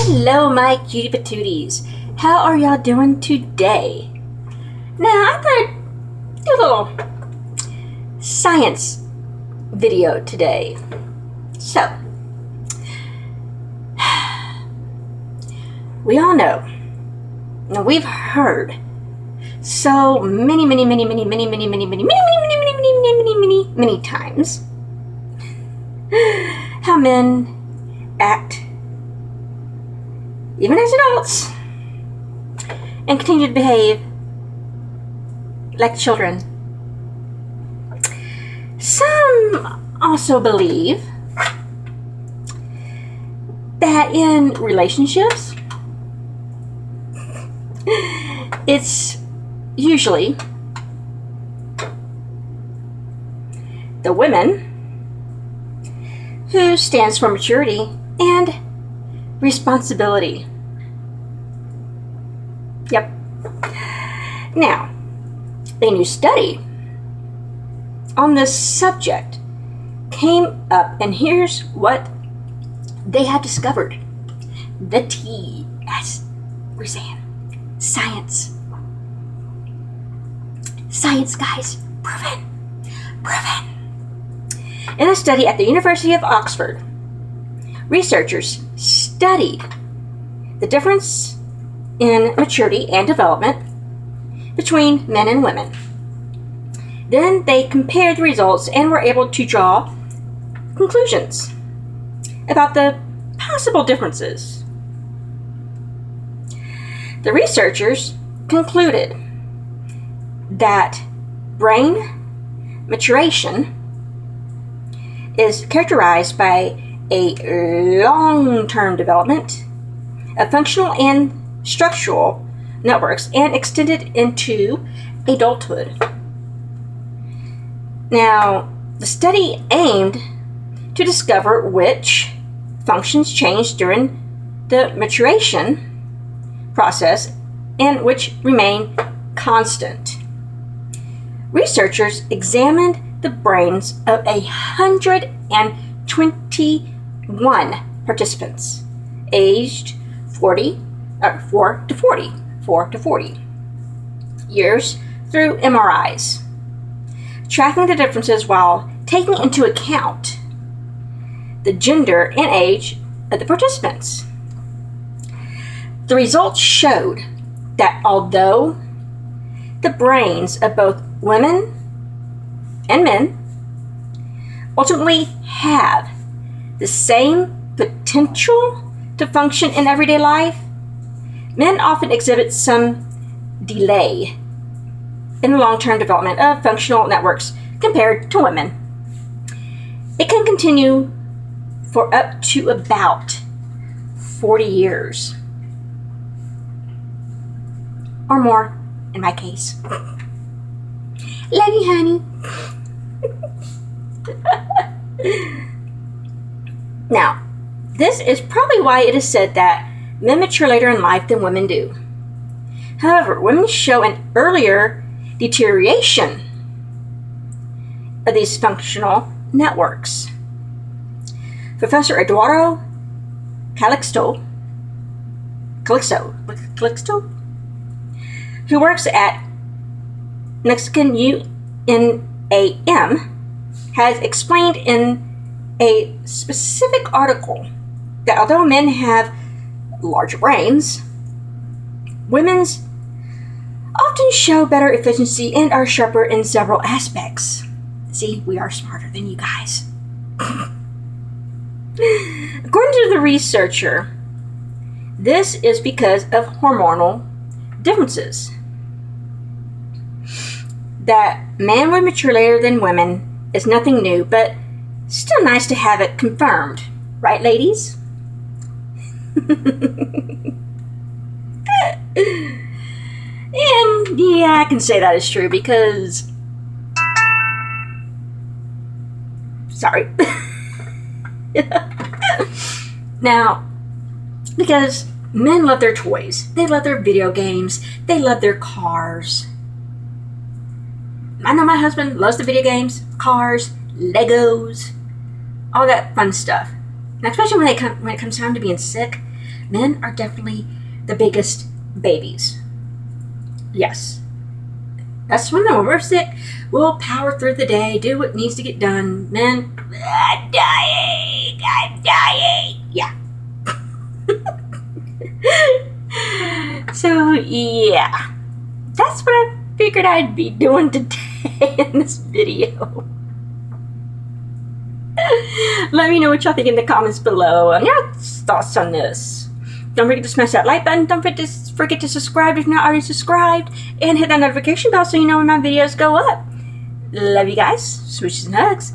Hello, my cutie patooties. How are y'all doing today? Now, I thought I'd do a little science video today. So, we all know, now we've heard so many times how men act, even as adults, and continue to behave like children. Some also believe that in relationships, it's usually the women who stands for maturity and responsibility. Yep. Now, a new study on this subject came up, and here's what they have discovered. The T, as we're saying, science. Science, guys. Proven. In a study at the University of Oxford, researchers studied the difference in maturity and development between men and women. Then they compared the results and were able to draw conclusions about the possible differences. The researchers concluded that brain maturation is characterized by a long-term development of functional and structural networks and extended into adulthood. Now, the study aimed to discover which functions change during the maturation process and which remain constant. Researchers examined the brains of 121 participants aged 4 to 40 years through MRIs, tracking the differences while taking into account the gender and age of the participants. The results showed that although the brains of both women and men ultimately have the same potential to function in everyday life, men often exhibit some delay in the long-term development of functional networks compared to women. It can continue for up to about 40 years. Or more, in my case. Love you, honey. Now, this is probably why it is said that men mature later in life than women do. However, women show an earlier deterioration of these functional networks. Professor Eduardo Calixto, who works at Mexican UNAM, has explained in a specific article that although men have larger brains, women's often show better efficiency and are sharper in several aspects. See, we are smarter than you guys. According to the researcher, this is because of hormonal differences. That men would mature later than women is nothing new, but still nice to have it confirmed. Right, ladies? And yeah, I can say that is true because... Sorry. Now, because men love their toys. They love their video games. They love their cars. I know my husband loves the video games, cars, Legos, all that fun stuff. And especially when it comes time to being sick, Men are definitely the biggest babies. Yes. Us women, when we're sick, we'll power through the day, do what needs to get done. Men, I'm dying. Yeah. So, yeah. That's what I figured I'd be doing today in this video. Let me know what y'all think in the comments below and your thoughts on this. Don't forget to smash that like button. Don't forget to subscribe if you're not already subscribed. And hit that notification bell so you know when my videos go up. Love you guys. Switches and hugs.